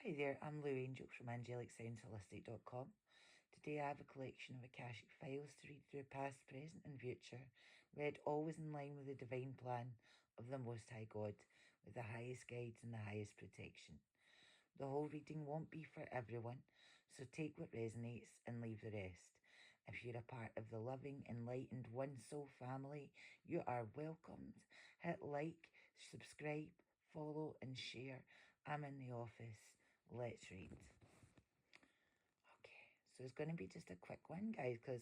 Hi there, I'm Lou Angel from AngelicSoundsHolistic.com. Today I have a collection of Akashic files to read through past, present and future, read always in line with the divine plan of the Most High God, with the highest guides and the highest protection. The whole reading won't be for everyone, so take what resonates and leave the rest. If you're a part of the loving, enlightened One Soul family, you are welcomed. Hit like, subscribe, follow and share. I'm in the office. Let's read. Okay, so it's going to be just a quick one, guys, because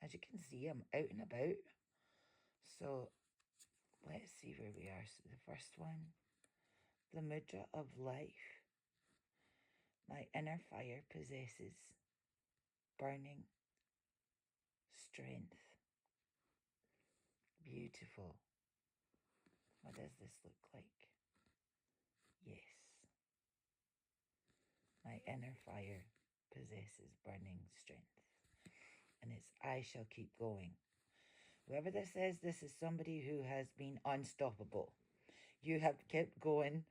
as you can see, I'm out and about. So let's see where we are. So the first one, the Mudra of life. My inner fire possesses burning strength. Beautiful. What does this look like? Yes. My inner fire possesses burning strength. And it's I shall keep going. Whoever this is somebody who has been unstoppable. You have kept going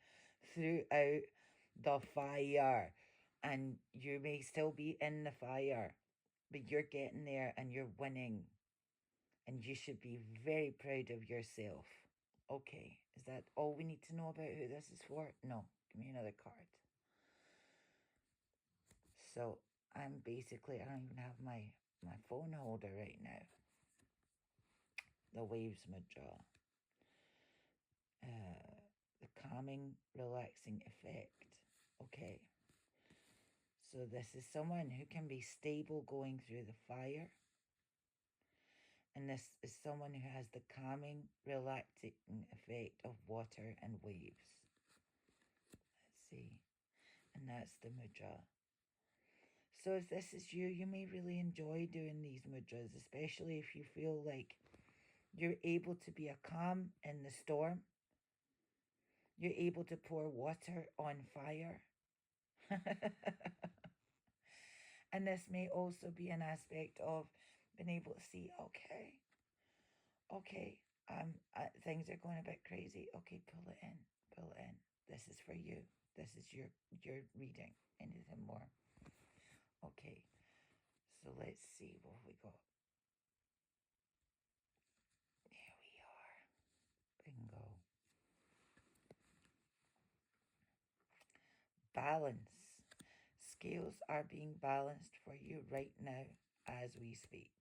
throughout the fire. And you may still be in the fire, but you're getting there and you're winning. And you should be very proud of yourself. Okay, is that all we need to know about who this is for? No, give me another card. So I'm basically, I don't even have my phone holder right now. The waves Mudra. The calming, relaxing effect. Okay. So this is someone who can be stable going through the fire. And this is someone who has the calming, relaxing effect of water and waves. Let's see. And that's the mudra. So if this is you, you may really enjoy doing these mudras, especially if you feel like you're able to be a calm in the storm. You're able to pour water on fire. And this may also be an aspect of being able to see, okay, things are going a bit crazy. Okay, pull it in. This is for you. This is your reading. Anything more? Okay, so let's see what we got. There we are. Bingo. Balance. Scales are being balanced for you right now as we speak.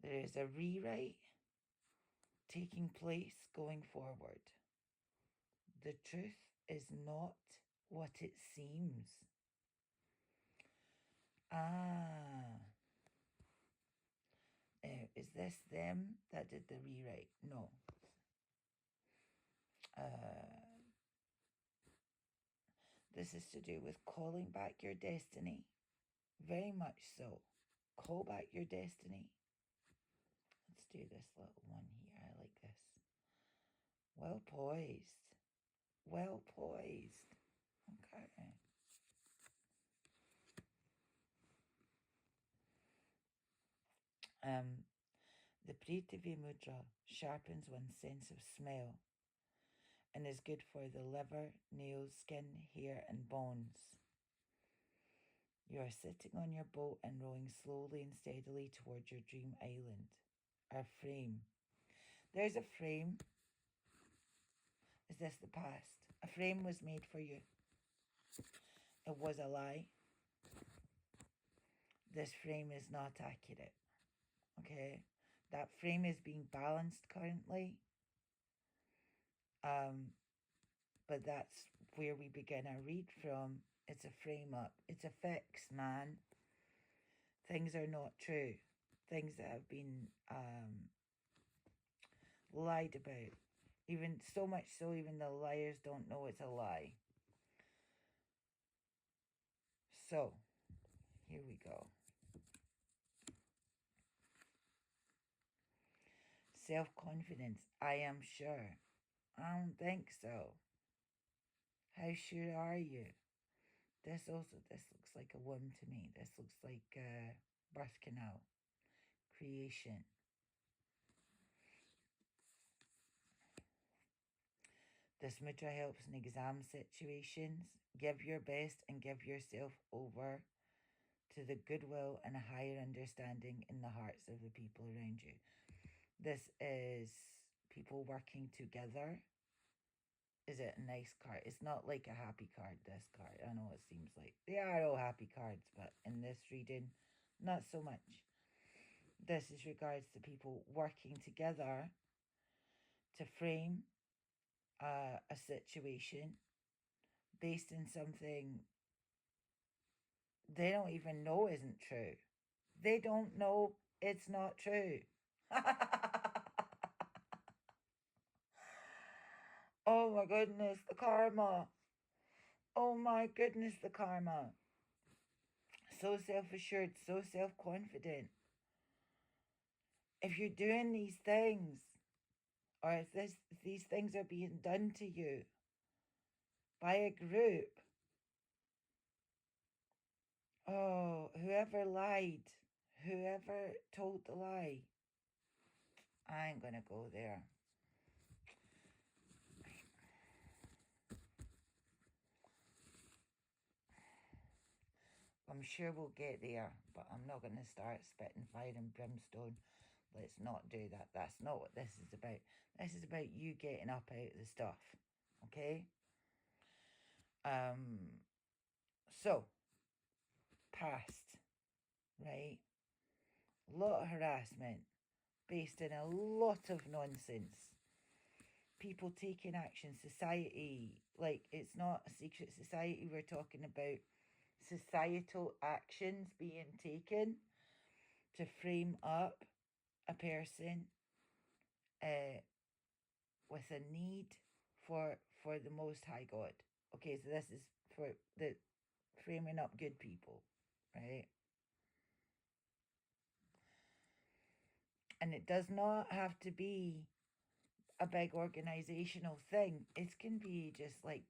There is a rewrite taking place going forward. The truth is not what it seems. Is this them that did the rewrite? No. This is to do with calling back your destiny. Very much so. Call back your destiny. Let's do this little one here. I like this. Well poised. Well poised. Okay. The Prithvi Mudra sharpens one's sense of smell and is good for the liver, nails, skin, hair and bones. You are sitting on your boat and rowing slowly and steadily towards your dream island. Our frame. There's a frame. Is this the past? A frame was made for you. It was a lie. This frame is not accurate. Okay? That frame is being balanced currently. But that's where we begin our read from. It's a frame up. It's a fix, man. Things are not true. Things that have been lied about. Even so much so, even the liars don't know it's a lie. So, here we go. Self-confidence. I am sure. I don't think so. How sure are you? This looks like a womb to me. This looks like a birth canal. Creation. This mudra helps in exam situations. Give your best and give yourself over to the goodwill and a higher understanding in the hearts of the people around you. This is people working together. Is it a nice card? It's not like a happy card, this card. I know it seems like they are all happy cards, but in this reading, not so much. This is regards to people working together to frame a situation based in something they don't even know isn't true. They don't know it's not true. Oh my goodness, the karma. Oh my goodness, the karma. So self-assured, so self-confident. If you're doing these things, or if these things are being done to you by a group, oh, whoever lied, whoever told the lie, I ain't gonna go there. I'm sure we'll get there, but I'm not going to start spitting fire and brimstone. Let's not do that. That's not what this is about. This is about you getting up out of the stuff. Okay? So, past, right? A lot of harassment based in a lot of nonsense. People taking action, society, like it's not a secret society. We're talking about societal actions being taken to frame up a person with a need for the Most High God. Okay, so this is for the framing up good people, right? And it does not have to be a big organizational thing. It can be just like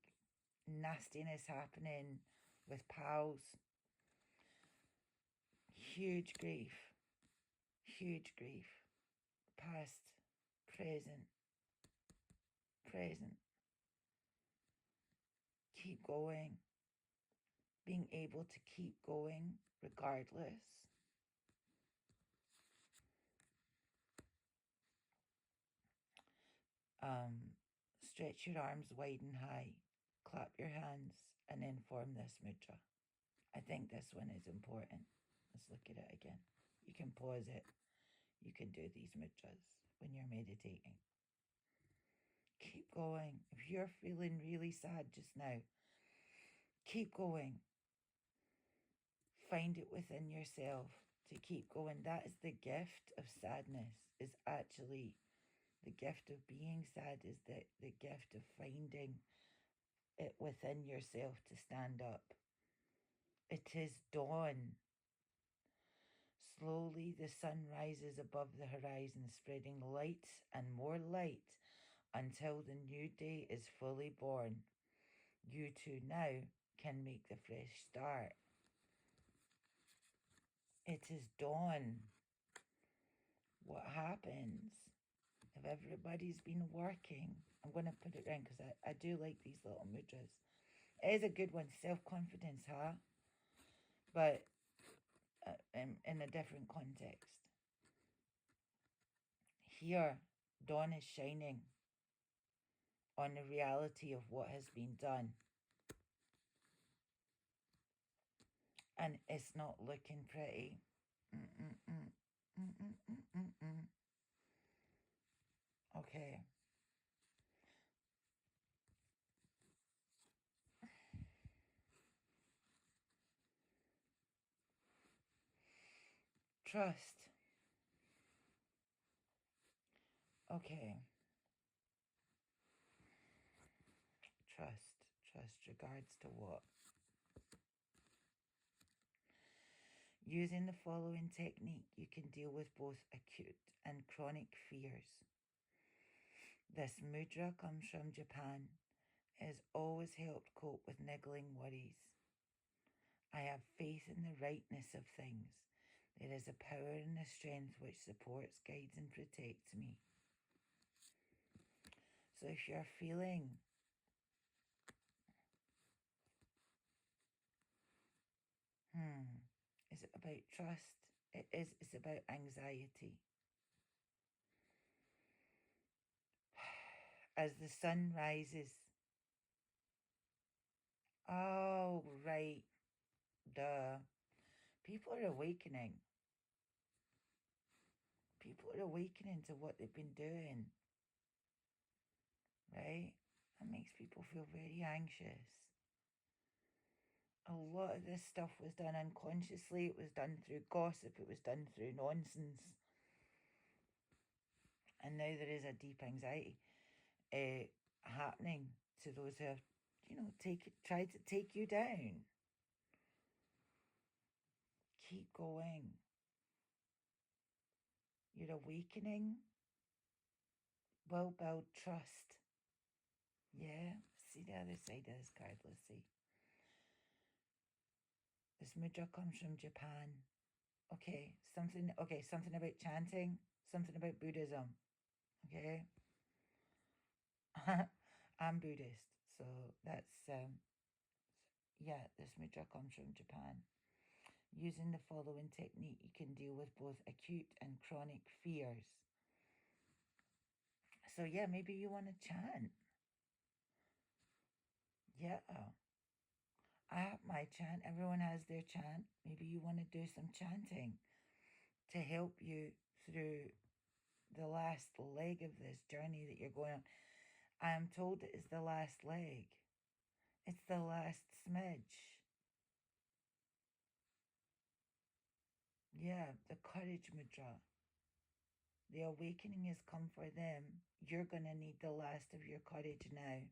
nastiness happening with pals. Huge grief. Huge grief. Past, present, present. Keep going. Being able to keep going regardless. Stretch your arms wide and high. Clap your hands and then form this mudra. I think this one is important. Let's look at it again. You can pause it. You can do these mudras when you're meditating. Keep going. If you're feeling really sad just now, keep going. Find it within yourself to keep going. That is the gift of sadness, is actually the gift of being sad, is the gift of finding it within yourself to stand up. It is dawn. Slowly the sun rises above the horizon, spreading light and more light until the new day is fully born. You too now can make the fresh start. It is dawn. What happens if everybody's been working? I'm going to put it in because I do like these little mudras. It is a good one. Self-confidence, huh? But in a different context. Here, dawn is shining on the reality of what has been done. And it's not looking pretty. Okay. Trust. Okay. Trust. Trust regards to what? Using the following technique, you can deal with both acute and chronic fears. This mudra comes from Japan. It has always helped cope with niggling worries. I have faith in the rightness of things. There is a power and a strength which supports, guides, and protects me. So if you're feeling Is it about trust? It is. It's about anxiety. As the sun rises. Oh, right. Duh. People are awakening. People are awakening to what they've been doing. Right? That makes people feel very anxious. A lot of this stuff was done unconsciously. It was done through gossip. It was done through nonsense. And now there is a deep anxiety happening to those who have, tried to take you down. Keep going. Your awakening will build trust. Yeah. See the other side of this card. Let's see. This mudra comes from Japan. Okay, something about chanting, something about Buddhism. Okay. I'm Buddhist, so that's this mudra comes from Japan. Using the following technique, you can deal with both acute and chronic fears. So yeah, maybe you want to chant. Yeah. I have my chant. Everyone has their chant. Maybe you want to do some chanting to help you through the last leg of this journey that you're going on. I am told it is the last leg. It's the last smidge. Yeah, the courage mudra. The awakening has come for them. You're going to need the last of your courage now.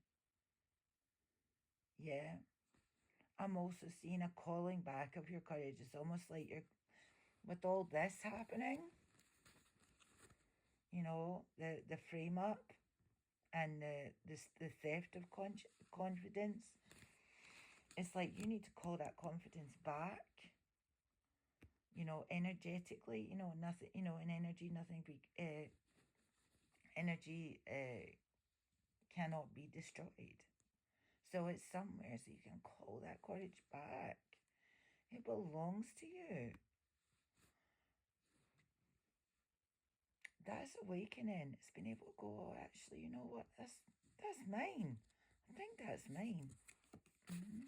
Yeah. I'm also seeing a calling back of your courage. It's almost like you're, with all this happening, the frame up and the theft of confidence. It's like you need to call that confidence back. Energetically, nothing, in energy, nothing energy cannot be destroyed. So it's somewhere so you can call that courage back. It belongs to you. That's awakening. It's been able to go, oh, actually, you know what? That's mine. I think that's mine. Mm-hmm.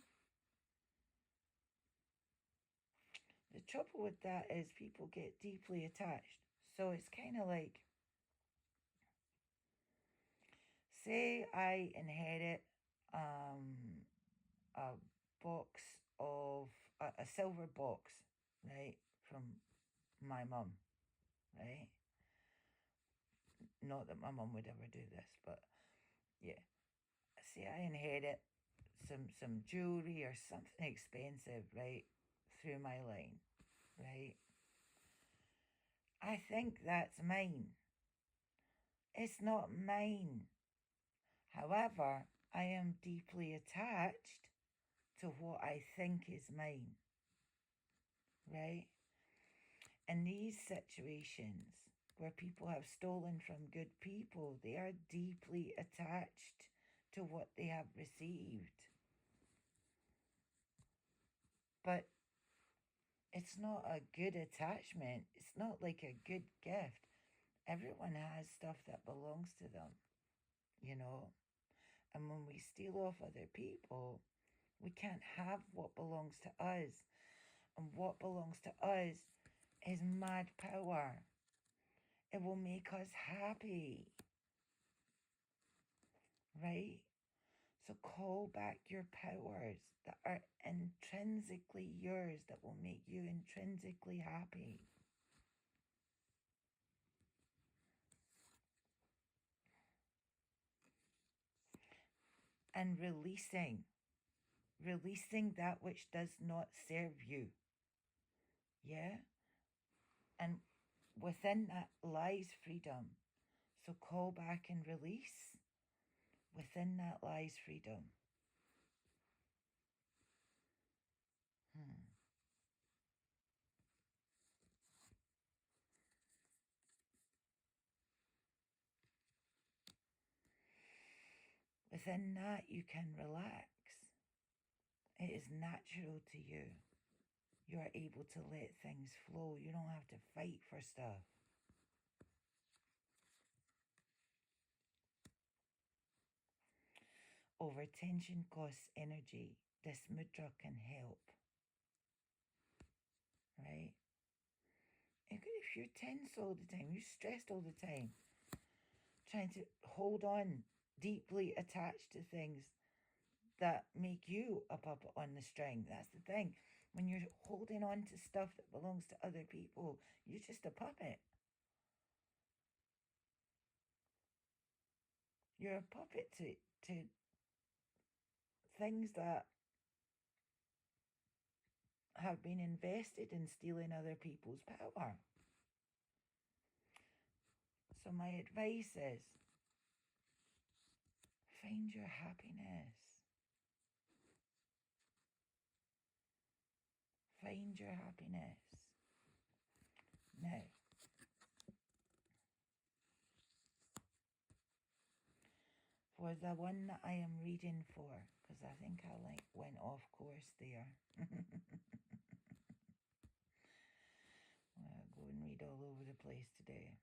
The trouble with that is people get deeply attached. So it's kind of like, say I inherit a box of a silver box, right, from my mum, right? Not that my mum would ever do this, but yeah. Say I inherit some jewelry or something expensive, right, through my line, right? I think that's mine. It's not mine. However, I am deeply attached to what I think is mine, right? In these situations where people have stolen from good people, they are deeply attached to what they have received. But it's not a good attachment. It's not like a good gift. Everyone has stuff that belongs to them, And when we steal off other people, we can't have what belongs to us. And what belongs to us is mad power. It will make us happy, right? So call back your powers that are intrinsically yours, that will make you intrinsically happy. And releasing that which does not serve you. Yeah? And within that lies freedom. So call back and release. Within that lies freedom. Within that you can relax. It is natural to you. You are able to let things flow. You don't have to fight for stuff. Overtension costs energy. This mudra can help. Right? If you're tense all the time, you're stressed all the time, trying to hold on, deeply attached to things that make you a puppet on the string. That's the thing. When you're holding on to stuff that belongs to other people, you're just a puppet. You're a puppet to things that have been invested in stealing other people's power. So my advice is find your happiness. Find your happiness. Now, for the one that I am reading for, because I think I went off course there. I'll go and read all over the place today.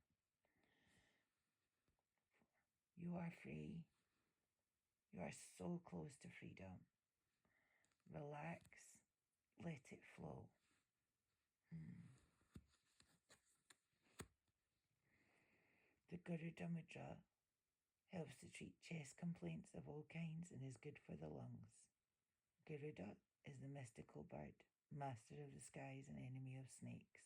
You are free. You are so close to freedom. Relax. Let it flow. The Garuda Mudra helps to treat chest complaints of all kinds and is good for the lungs. Garuda is the mystical bird, master of the skies and enemy of snakes.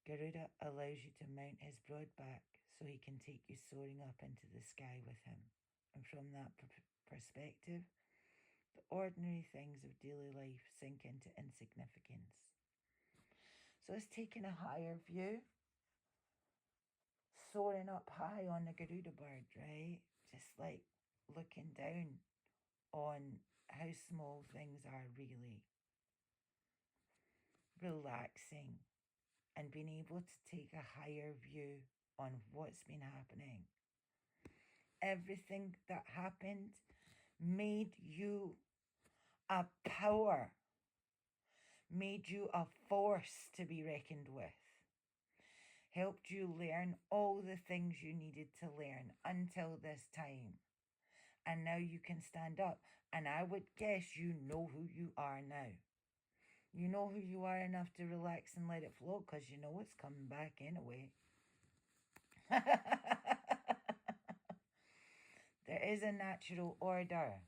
Garuda allows you to mount his broad back so he can take you soaring up into the sky with him. And from that perspective, the ordinary things of daily life sink into insignificance. So it's taking a higher view, soaring up high on the Garuda bird, right? Just like looking down on how small things are really. Relaxing and being able to take a higher view on what's been happening. Everything that happened made you a power, made you a force to be reckoned with, helped you learn all the things you needed to learn until this time. And now you can stand up. And I would guess you know who you are now. You know who you are enough to relax and let it flow because you know it's coming back anyway. There is a natural order.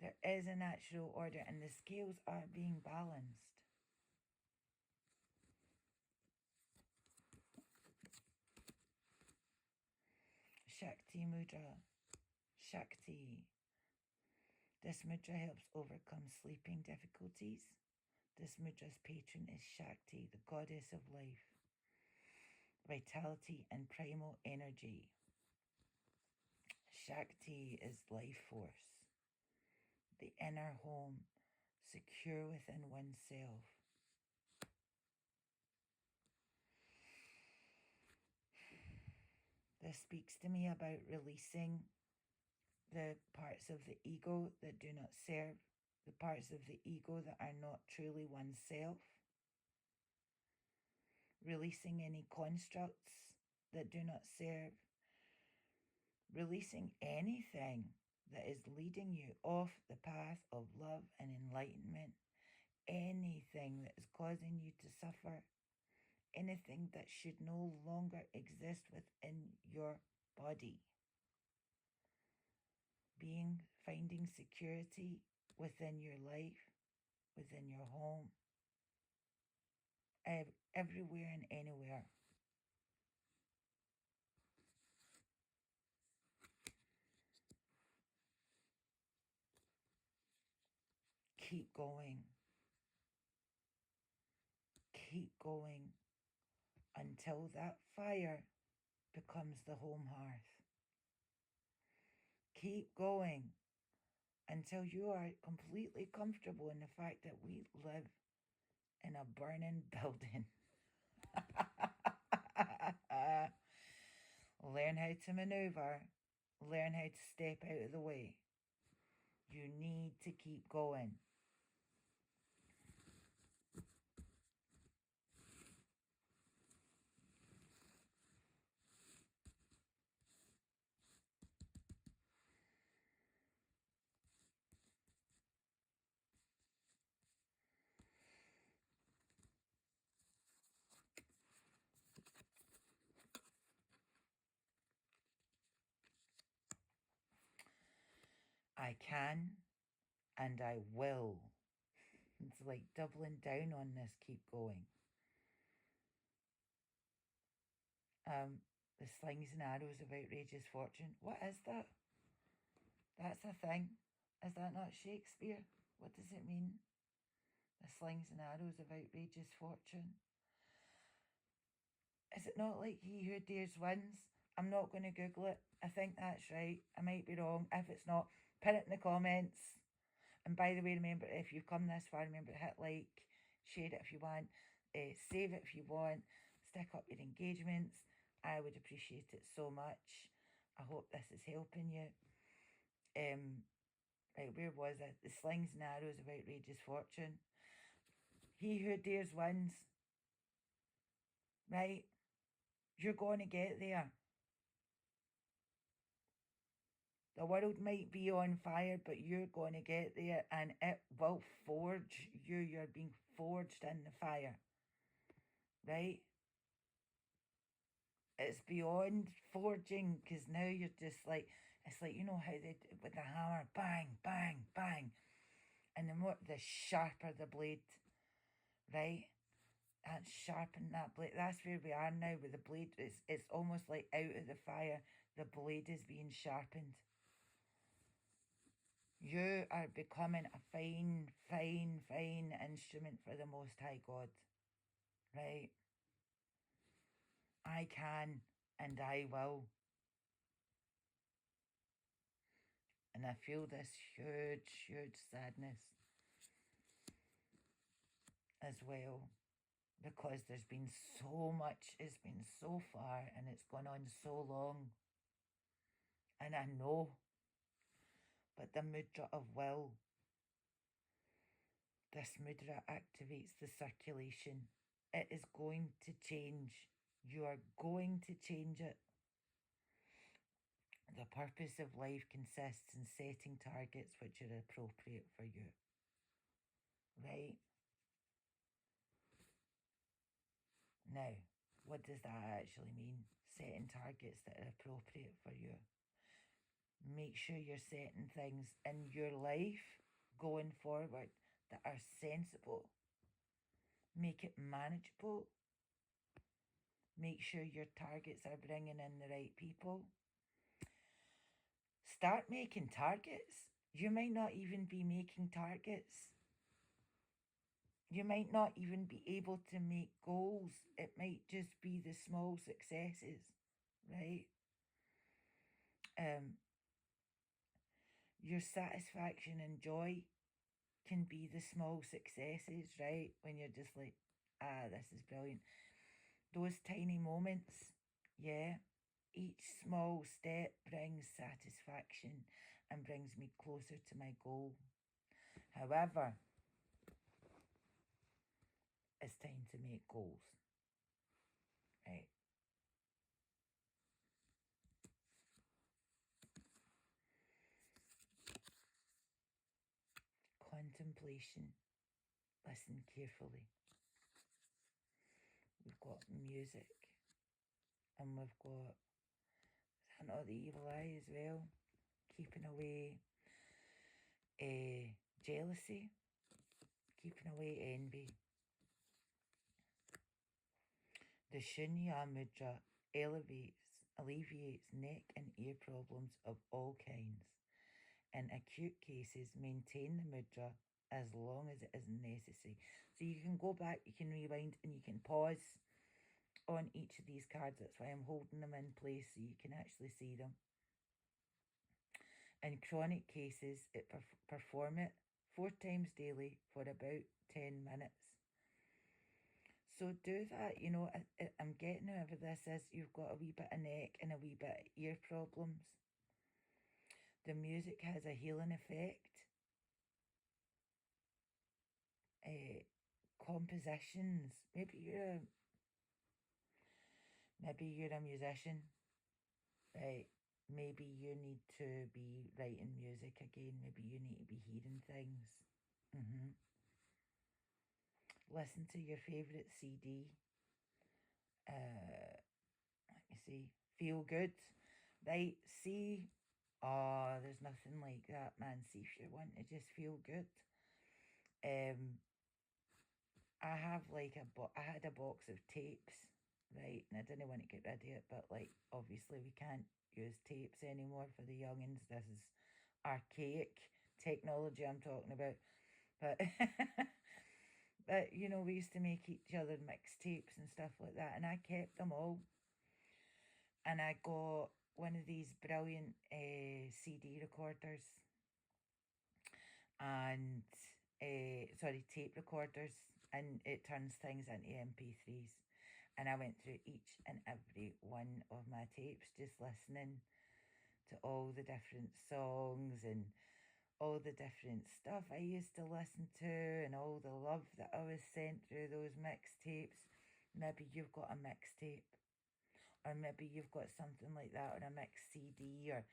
There is a natural order and the scales are being balanced. Shakti Mudra. Shakti. This mudra helps overcome sleeping difficulties. This mudra's patron is Shakti, the goddess of life, vitality and primal energy. Shakti is life force, the inner home, secure within oneself. This speaks to me about releasing the parts of the ego that do not serve, the parts of the ego that are not truly oneself, releasing any constructs that do not serve, releasing anything that is leading you off the path of love and enlightenment, anything that is causing you to suffer, anything that should no longer exist within your body. Finding security within your life, within your home, everywhere and anywhere. Keep going. Keep going until that fire becomes the home hearth. Keep going until you are completely comfortable in the fact that we live in a burning building. Learn how to maneuver. Learn how to step out of the way. You need to keep going. I can and I will. It's like doubling down on this, keep going. The slings and arrows of outrageous fortune. What is that? That's a thing. Is that not Shakespeare? What does it mean? The slings and arrows of outrageous fortune. Is it not like he who dares wins? I'm not going to Google it. I think that's right. I might be wrong. If it's not, put it in the comments. And by the way, remember, if you've come this far, remember to hit like, share it if you want, save it if you want, stick up your engagements. I would appreciate it so much. I hope this is helping you. Right, where was it? The slings and arrows of outrageous fortune. He who dares wins. Right? You're going to get there. The world might be on fire, but you're going to get there and it will forge you. You're being forged in the fire. Right? It's beyond forging because now you're just like, it's like, you know how they with the hammer, bang, bang, bang. And the sharper the blade, right? And sharpen that blade. That's where we are now with the blade. It's almost like out of the fire, the blade is being sharpened. You are becoming a fine, fine, fine instrument for the Most High God. Right? I can and I will. And I feel this huge, huge sadness as well. Because there's been so much, it's been so far and it's gone on so long. And I know, but the mudra of will, this mudra activates the circulation. It is going to change. You are going to change it. The purpose of life consists in setting targets which are appropriate for you. Right? Now, what does that actually mean? Setting targets that are appropriate for you. Make sure you're setting things in your life going forward that are sensible. Make it manageable. Make sure your targets are bringing in the right people. Start making targets. You might not even be making targets. You might not even be able to make goals. It might just be the small successes, right? Your satisfaction and joy can be the small successes, right? When you're just like, this is brilliant. Those tiny moments, yeah. Each small step brings satisfaction and brings me closer to my goal. However, it's time to make goals, right? Contemplation. Listen carefully. We've got music and we've got the evil eye as well, keeping away jealousy, keeping away envy. The Shunya Mudra alleviates neck and ear problems of all kinds. In acute cases, maintain the mudra as long as it is necessary. So you can go back, you can rewind, and you can pause on each of these cards. That's why I'm holding them in place so you can actually see them. In chronic cases, perform it 4 times daily for about 10 minutes. So do that. You know, I'm getting whoever this is, you've got a wee bit of neck and a wee bit of ear problems. The music has a healing effect. compositions. Maybe you're a musician, right? Maybe you need to be writing music again. Maybe you need to be hearing things. Listen to your favourite CD. Let me see. Feel good. Right? See, oh, there's nothing like that, man. See, if you want to just feel good. I have like I had a box of tapes, right? And I didn't want to get rid of it, but like obviously we can't use tapes anymore for the youngins. This is archaic technology I'm talking about. But but you know, we used to make each other mixtapes and stuff like that, and I kept them all. And I got one of these brilliant CD recorders and tape recorders, and it turns things into MP3s. And I went through each and every one of my tapes, just listening to all the different songs and all the different stuff I used to listen to and all the love that I was sent through those mixtapes. Maybe you've got a mixtape, or maybe you've got something like that, or a mix CD, or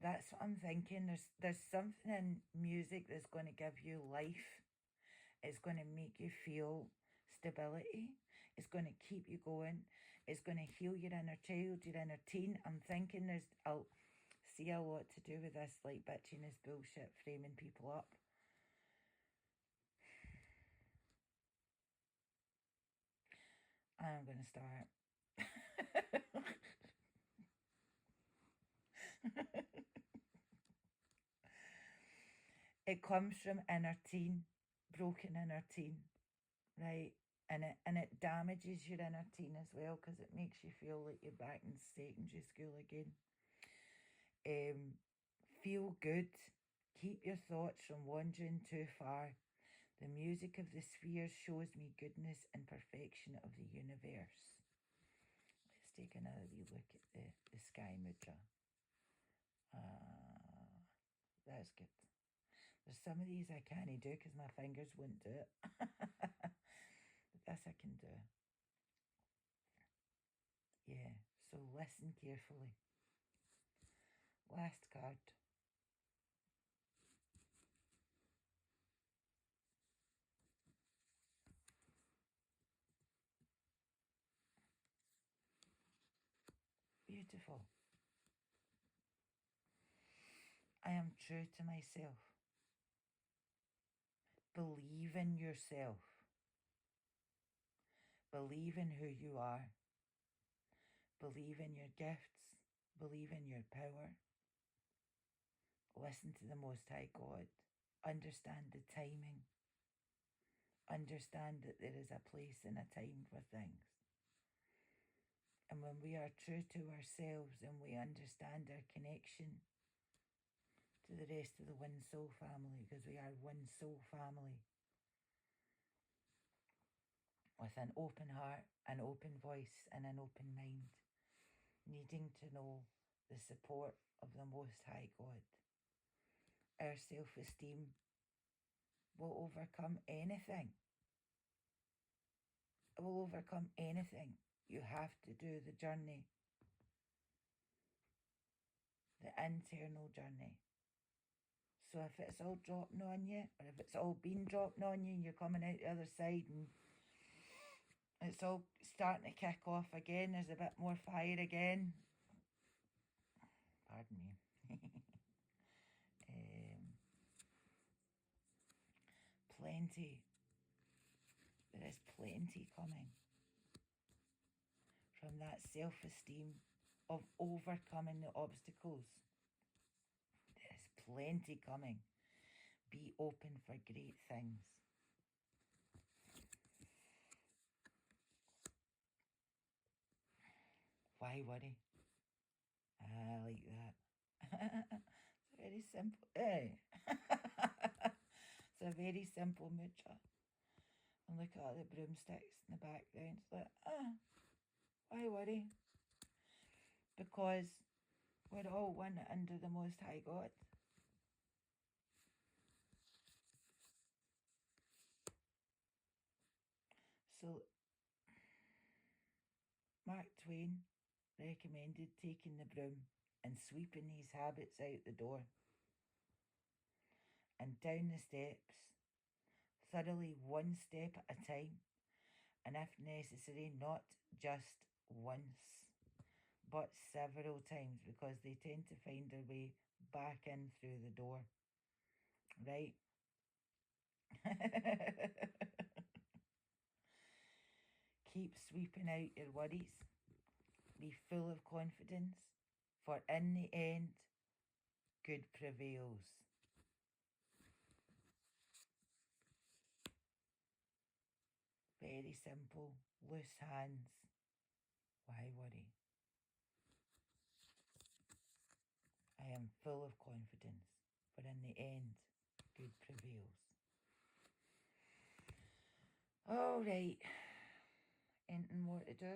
that's what I'm thinking. There's something in music that's going to give you life. It's going to make you feel stability. It's going to keep you going. It's going to heal your inner child, your inner teen. I'm thinking I'll see a lot to do with this, like bitchiness, bullshit, framing people up. I'm going to start. It comes from inner teen, broken inner teen, right? And it damages your inner teen as well, because it makes you feel like you're back in secondary school again. Feel good. Keep your thoughts from wandering too far. The music of the spheres shows me goodness and perfection of the universe. Let's take another wee look at the sky mudra. That's good. There's some of these I can't do because my fingers won't do it. But this I can do. Yeah, so listen carefully. Last card. Beautiful. I am true to myself. Believe in yourself. Believe in who you are. Believe in your gifts. Believe in your power. Listen to the Most High God. Understand the timing. Understand that there is a place and a time for things. And when we are true to ourselves and we understand our connection to the rest of the One Soul family, because we are one soul family, with an open heart, an open voice, and an open mind, needing to know the support of the Most High God, our self-esteem will overcome anything. It will overcome anything. You have to do the journey, the internal journey. So if it's all dropping on you, or if it's all been dropping on you and you're coming out the other side and it's all starting to kick off again, there's a bit more fire again. Pardon me. Plenty. There is plenty coming from that self-esteem of overcoming the obstacles. There is plenty coming. Be open for great things. Why worry? I like that. It's very simple. It's a very simple mudra. And look at all the broomsticks in the background. It's like, why worry? Because we're all one under the Most High God. So Mark Twain recommended taking the broom and sweeping these habits out the door and down the steps, thoroughly, one step at a time, and if necessary, not just once, but several times, because they tend to find their way back in through the door, right? Keep sweeping out your worries. Be full of confidence, for in the end, good prevails. Very simple. Loose hands. Why worry? I am full of confidence, for in the end, good prevails. All right. Anything more to do?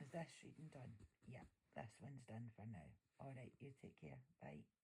Is this reading done? Yeah, this one's done for now. All right, you take care. Bye.